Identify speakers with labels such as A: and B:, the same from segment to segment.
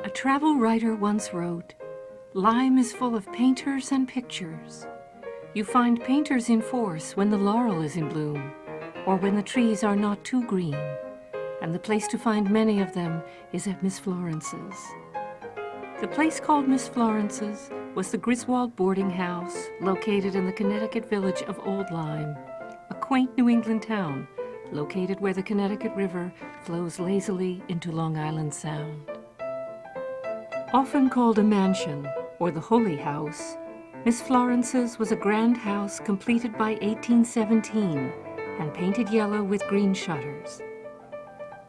A: A travel writer once wrote, "Lyme is full of painters and pictures. You find painters in force when the laurel is in bloom, or when the trees are not too green, and the place to find many of them is at Miss Florence's." The place called Miss Florence's was the Griswold boarding house located in the Connecticut village of Old Lyme, a quaint New England town located where the Connecticut River flows lazily into Long Island Sound. Often called a mansion or the Holy House, Miss Florence's was a grand house completed by 1817 and painted yellow with green shutters.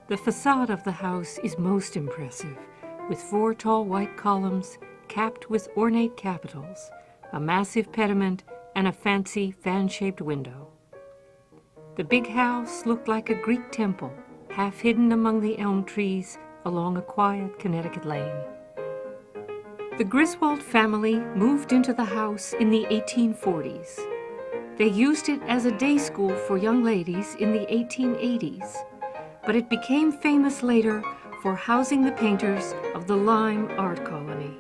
A: The facade of the house is most impressive, with 4 tall white columns capped with ornate capitals, a massive pediment, and a fancy fan-shaped window. The big house looked like a Greek temple, half hidden among the elm trees along a quiet Connecticut lane. The Griswold family moved into the house in the 1840s. They used it as a day school for young ladies in the 1880s, but it became famous later for housing the painters of the Lyme Art Colony.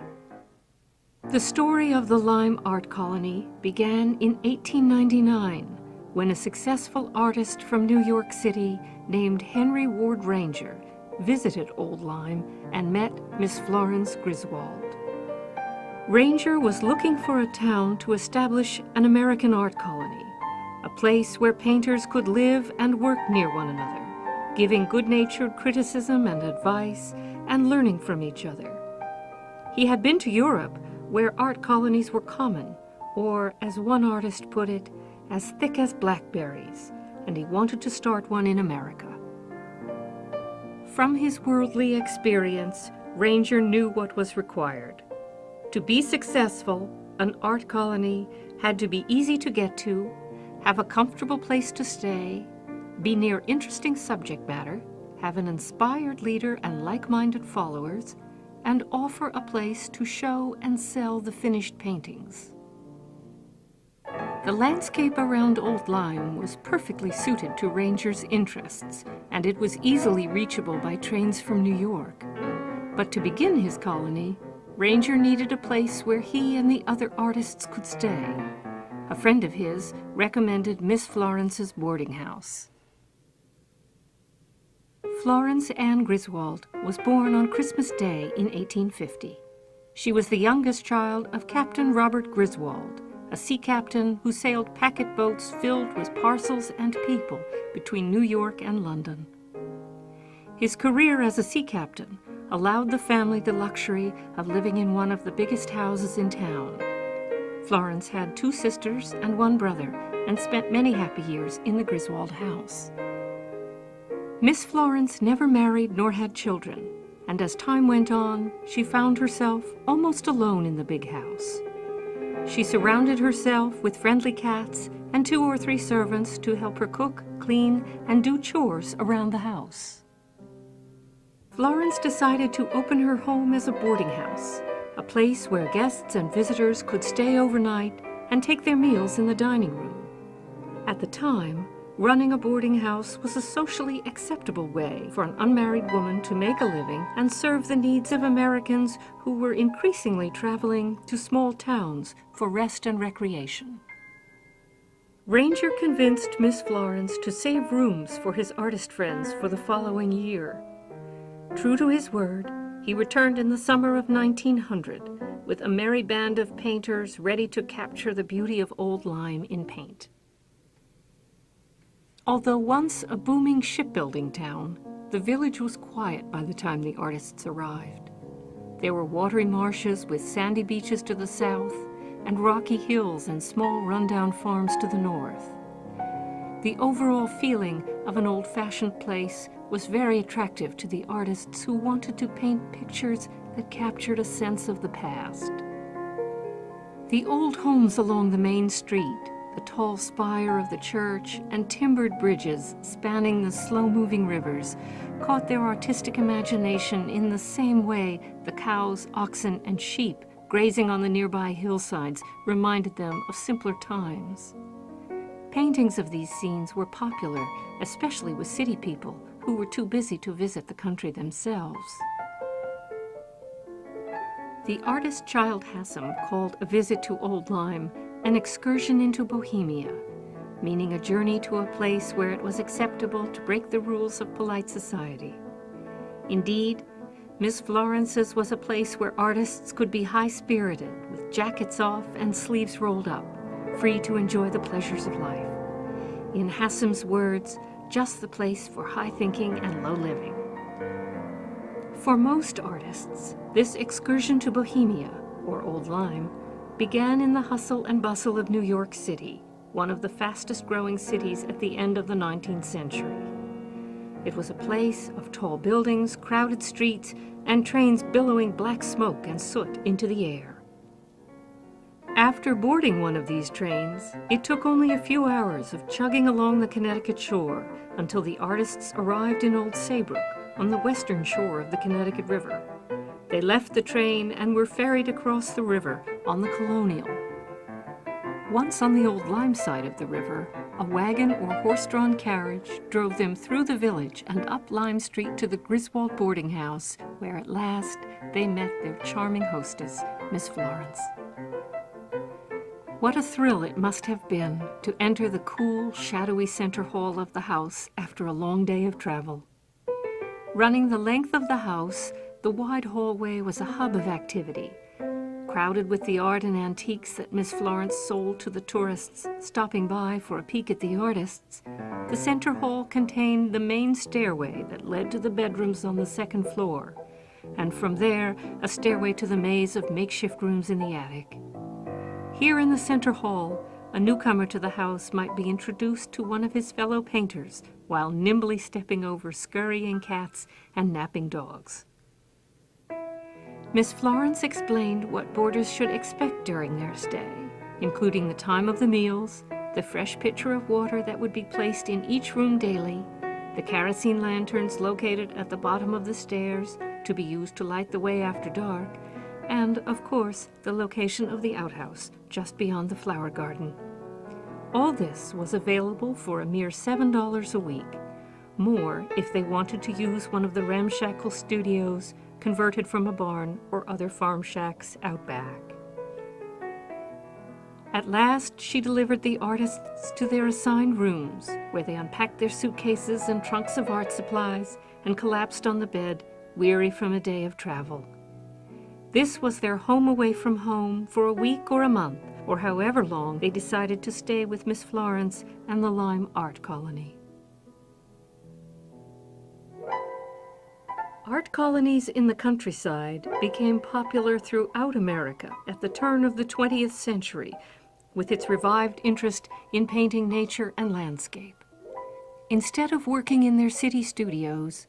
A: The story of the Lyme Art Colony began in 1899 when a successful artist from New York City named Henry Ward Ranger visited Old Lyme and met Miss Florence Griswold. Ranger was looking for a town to establish an American art colony, a place where painters could live and work near one another, giving good-natured criticism and advice and learning from each other. He had been to Europe, where art colonies were common, or, as one artist put it, as thick as blackberries, and he wanted to start one in America. From his worldly experience, Ranger knew what was required. To be successful, an art colony had to be easy to get to, have a comfortable place to stay, be near interesting subject matter, have an inspired leader and like-minded followers, and offer a place to show and sell the finished paintings. The landscape around Old Lyme was perfectly suited to Ranger's interests, and it was easily reachable by trains from New York. But to begin his colony, Ranger needed a place where he and the other artists could stay. A friend of his recommended Miss Florence's boarding house. Florence Ann Griswold was born on Christmas Day in 1850. She was the youngest child of Captain Robert Griswold, a sea captain who sailed packet boats filled with parcels and people between New York and London. His career as a sea captain allowed the family the luxury of living in one of the biggest houses in town. Florence had 2 sisters and 1 brother and spent many happy years in the Griswold house. Miss Florence never married nor had children, and as time went on, she found herself almost alone in the big house. She surrounded herself with friendly cats and 2 or 3 servants to help her cook, clean, and do chores around the house. Florence decided to open her home as a boarding house, a place where guests and visitors could stay overnight and take their meals in the dining room. At the time, running a boarding house was a socially acceptable way for an unmarried woman to make a living and serve the needs of Americans who were increasingly traveling to small towns for rest and recreation. Ranger convinced Miss Florence to save rooms for his artist friends for the following year. True to his word, he returned in the summer of 1900 with a merry band of painters ready to capture the beauty of Old Lyme in paint. Although once a booming shipbuilding town, the village was quiet by the time the artists arrived. There were watery marshes with sandy beaches to the south and rocky hills and small rundown farms to the north. The overall feeling of an old-fashioned place was very attractive to the artists who wanted to paint pictures that captured a sense of the past. The old homes along the main street, the tall spire of the church, and timbered bridges spanning the slow-moving rivers caught their artistic imagination in the same way the cows, oxen, and sheep grazing on the nearby hillsides reminded them of simpler times. Paintings of these scenes were popular, especially with city people who were too busy to visit the country themselves. The artist Childe Hassam called a visit to Old Lyme an excursion into Bohemia, meaning a journey to a place where it was acceptable to break the rules of polite society. Indeed, Miss Florence's was a place where artists could be high-spirited, with jackets off and sleeves rolled up, free to enjoy the pleasures of life. In Hassam's words, just the place for high thinking and low living. For most artists, this excursion to Bohemia, or Old Lyme, began in the hustle and bustle of New York City, one of the fastest-growing cities at the end of the 19th century. It was a place of tall buildings, crowded streets, and trains billowing black smoke and soot into the air. After boarding one of these trains, it took only a few hours of chugging along the Connecticut shore until the artists arrived in Old Saybrook, on the western shore of the Connecticut River. They left the train and were ferried across the river on the Colonial. Once on the Old Lyme side of the river, a wagon or horse-drawn carriage drove them through the village and up Lime Street to the Griswold boarding house, where at last they met their charming hostess, Miss Florence. What a thrill it must have been to enter the cool, shadowy center hall of the house after a long day of travel. Running the length of the house, the wide hallway was a hub of activity. Crowded with the art and antiques that Miss Florence sold to the tourists stopping by for a peek at the artists, the center hall contained the main stairway that led to the bedrooms on the second floor, and from there, a stairway to the maze of makeshift rooms in the attic. Here in the center hall, a newcomer to the house might be introduced to one of his fellow painters while nimbly stepping over scurrying cats and napping dogs. Miss Florence explained what boarders should expect during their stay, including the time of the meals, the fresh pitcher of water that would be placed in each room daily, the kerosene lanterns located at the bottom of the stairs to be used to light the way after dark, and, of course, the location of the outhouse just beyond the flower garden. All this was available for a mere $7 a week, more if they wanted to use one of the ramshackle studios converted from a barn or other farm shacks out back. At last, she delivered the artists to their assigned rooms, where they unpacked their suitcases and trunks of art supplies and collapsed on the bed, weary from a day of travel. This was their home away from home for a week or a month, or however long they decided to stay with Miss Florence and the Lyme Art Colony. Art colonies in the countryside became popular throughout America at the turn of the 20th century, with its revived interest in painting nature and landscape. Instead of working in their city studios,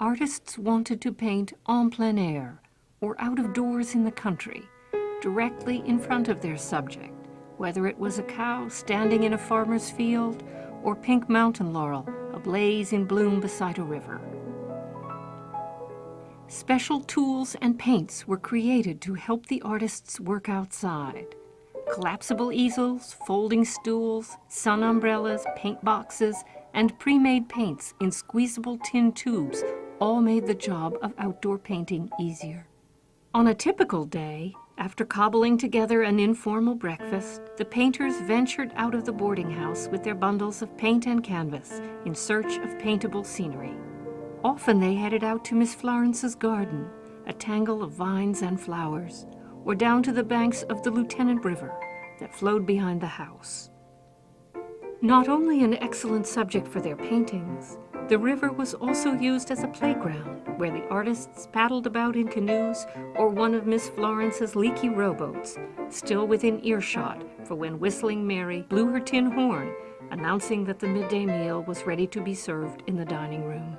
A: artists wanted to paint en plein air, or out of doors in the country, directly in front of their subject, whether it was a cow standing in a farmer's field or pink mountain laurel ablaze in bloom beside a river. Special tools and paints were created to help the artists work outside. Collapsible easels, folding stools, sun umbrellas, paint boxes, and pre-made paints in squeezable tin tubes all made the job of outdoor painting easier. On a typical day, after cobbling together an informal breakfast, the painters ventured out of the boarding house with their bundles of paint and canvas in search of paintable scenery. Often they headed out to Miss Florence's garden, a tangle of vines and flowers, or down to the banks of the Lieutenant River that flowed behind the house. Not only an excellent subject for their paintings, the river was also used as a playground where the artists paddled about in canoes or one of Miss Florence's leaky rowboats, still within earshot for when Whistling Mary blew her tin horn, announcing that the midday meal was ready to be served in the dining room.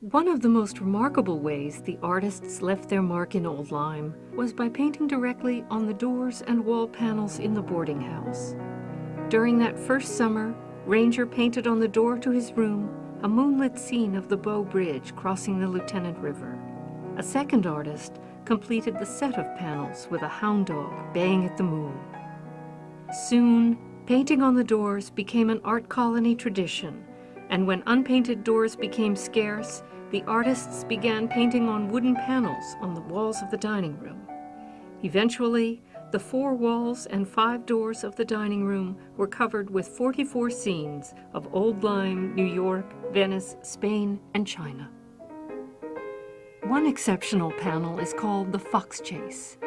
A: One of the most remarkable ways the artists left their mark in Old Lyme was by painting directly on the doors and wall panels in the boarding house. During that first summer, Ranger painted on the door to his room a moonlit scene of the Bow Bridge crossing the Lieutenant River. A second artist completed the set of panels with a hound dog baying at the moon. Soon, painting on the doors became an art colony tradition, and when unpainted doors became scarce, the artists began painting on wooden panels on the walls of the dining room. Eventually, the 4 walls and 5 doors of the dining room were covered with 44 scenes of old Lyme, New York, Venice, Spain, and China. One exceptional panel is called the Fox Chase.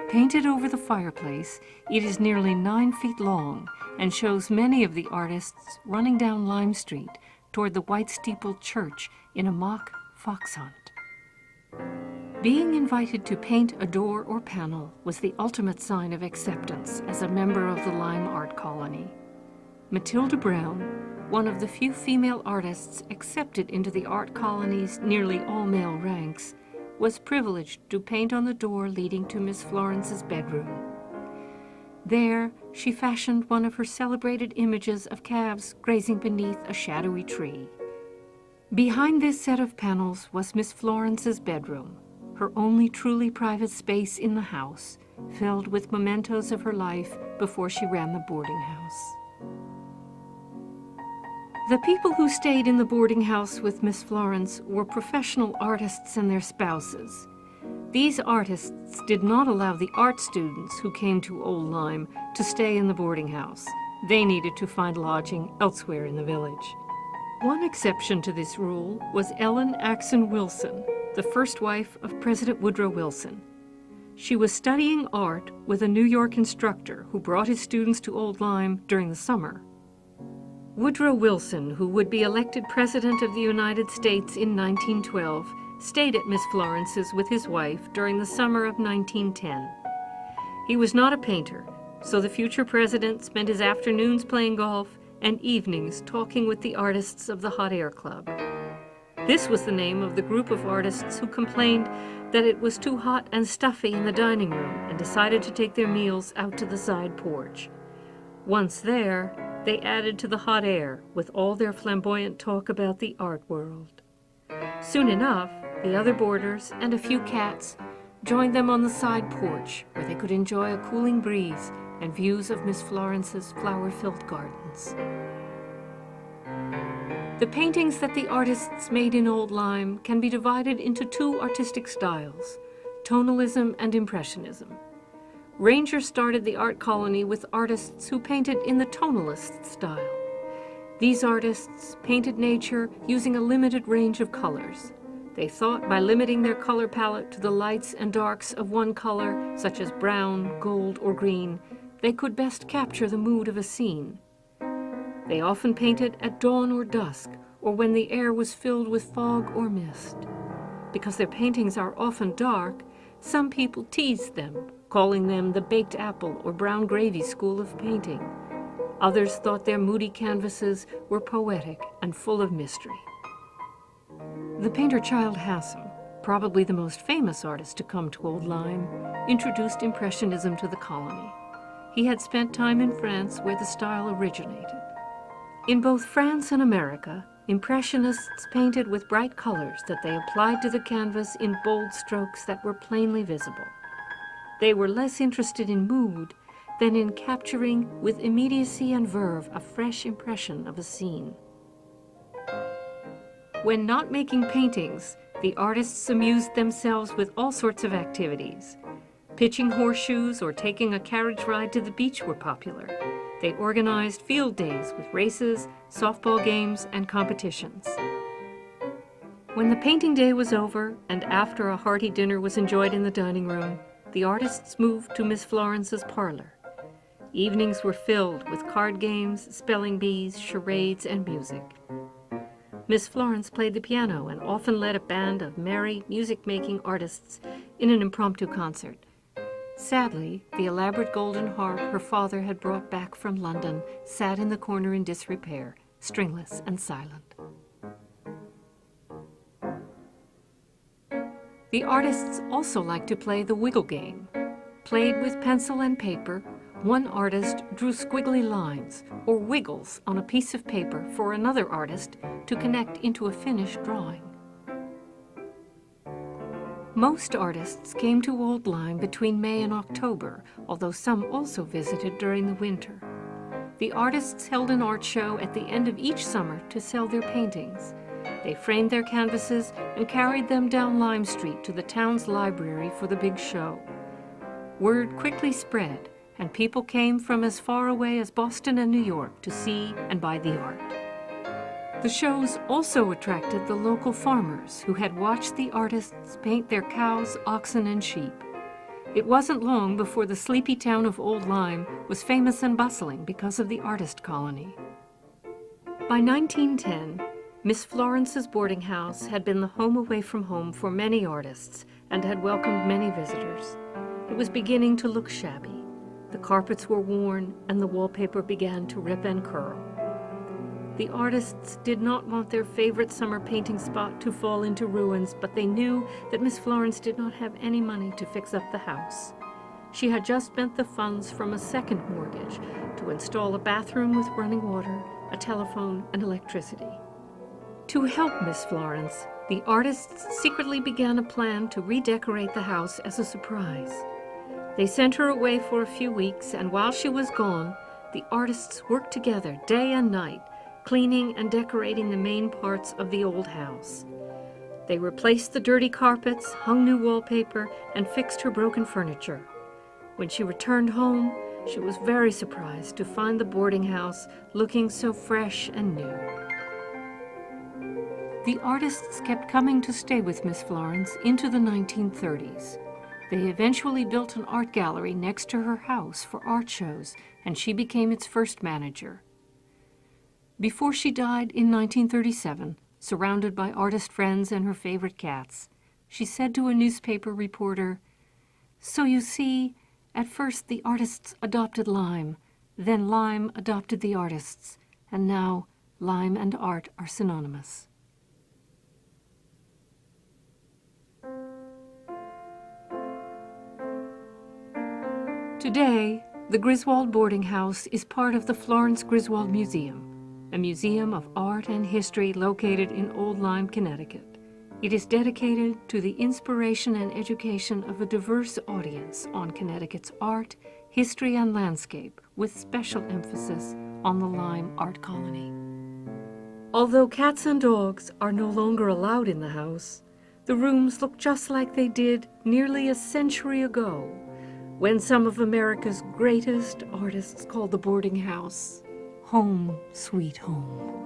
A: Painted over the fireplace, it is nearly 9 feet long and shows many of the artists running down Lime Street toward the white-steepled church in a mock fox hunt. Being invited to paint a door or panel was the ultimate sign of acceptance as a member of the Lyme art colony. Matilda Brown, one of the few female artists accepted into the art colony's nearly all-male ranks, was privileged to paint on the door leading to Miss Florence's bedroom. There, she fashioned one of her celebrated images of calves grazing beneath a shadowy tree. Behind this set of panels was Miss Florence's bedroom, her only truly private space in the house, filled with mementos of her life before she ran the boarding house. The people who stayed in the boarding house with Miss Florence were professional artists and their spouses. These artists did not allow the art students who came to Old Lyme to stay in the boarding house. They needed to find lodging elsewhere in the village. One exception to this rule was Ellen Axon Wilson, the first wife of President Woodrow Wilson. She was studying art with a New York instructor who brought his students to Old Lyme during the summer. Woodrow Wilson, who would be elected President of the United States in 1912, stayed at Miss Florence's with his wife during the summer of 1910. He was not a painter, so the future president spent his afternoons playing golf and evenings talking with the artists of the Hot Air Club. This was the name of the group of artists who complained that it was too hot and stuffy in the dining room and decided to take their meals out to the side porch. Once there, they added to the hot air with all their flamboyant talk about the art world. Soon enough, the other boarders and a few cats joined them on the side porch where they could enjoy a cooling breeze and views of Miss Florence's flower-filled gardens. The paintings that the artists made in Old Lyme can be divided into 2 artistic styles, Tonalism and Impressionism. Ranger started the art colony with artists who painted in the Tonalist style. These artists painted nature using a limited range of colors. They thought by limiting their color palette to the lights and darks of one color, such as brown, gold, or green, they could best capture the mood of a scene. They often painted at dawn or dusk, or when the air was filled with fog or mist. Because their paintings are often dark, some people teased them, calling them the baked apple or brown gravy school of painting. Others thought their moody canvases were poetic and full of mystery. The painter Child Hassam, probably the most famous artist to come to Old Lyme, introduced Impressionism to the colony. He had spent time in France where the style originated. In both France and America, Impressionists painted with bright colors that they applied to the canvas in bold strokes that were plainly visible. They were less interested in mood than in capturing with immediacy and verve a fresh impression of a scene. When not making paintings, the artists amused themselves with all sorts of activities. Pitching horseshoes or taking a carriage ride to the beach were popular. They organized field days with races, softball games, and competitions. When the painting day was over, and after a hearty dinner was enjoyed in the dining room, the artists moved to Miss Florence's parlor. Evenings were filled with card games, spelling bees, charades, and music. Miss Florence played the piano and often led a band of merry, music-making artists in an impromptu concert. Sadly, the elaborate golden harp her father had brought back from London sat in the corner in disrepair, stringless and silent. The artists also liked to play the wiggle game. Played with pencil and paper, one artist drew squiggly lines, or wiggles, on a piece of paper for another artist to connect into a finished drawing. Most artists came to Old Lyme between May and October, although some also visited during the winter. The artists held an art show at the end of each summer to sell their paintings. They framed their canvases and carried them down Lyme Street to the town's library for the big show. Word quickly spread, and people came from as far away as Boston and New York to see and buy the art. The shows also attracted the local farmers who had watched the artists paint their cows, oxen, and sheep. It wasn't long before the sleepy town of Old Lyme was famous and bustling because of the artist colony. By 1910, Miss Florence's boarding house had been the home away from home for many artists and had welcomed many visitors. It was beginning to look shabby. The carpets were worn and the wallpaper began to rip and curl. The artists did not want their favorite summer painting spot to fall into ruins, but they knew that Miss Florence did not have any money to fix up the house. She had just spent the funds from a second mortgage to install a bathroom with running water, a telephone, and electricity. To help Miss Florence, the artists secretly began a plan to redecorate the house as a surprise. They sent her away for a few weeks, and while she was gone, the artists worked together day and night, cleaning and decorating the main parts of the old house. They replaced the dirty carpets, hung new wallpaper, and fixed her broken furniture. When she returned home, she was very surprised to find the boarding house looking so fresh and new. The artists kept coming to stay with Miss Florence into the 1930s. They eventually built an art gallery next to her house for art shows, and she became its first manager. Before she died in 1937, surrounded by artist friends and her favorite cats, she said to a newspaper reporter, "So you see, at first the artists adopted Lyme, then Lyme adopted the artists, and now Lyme and art are synonymous." Today, the Griswold boarding house is part of the Florence Griswold Museum, a museum of art and history located in Old Lyme, Connecticut. It is dedicated to the inspiration and education of a diverse audience on Connecticut's art, history, and landscape, with special emphasis on the Lyme art colony. Although cats and dogs are no longer allowed in the house, the rooms look just like they did nearly a century ago, when some of America's greatest artists called the boarding house home sweet home.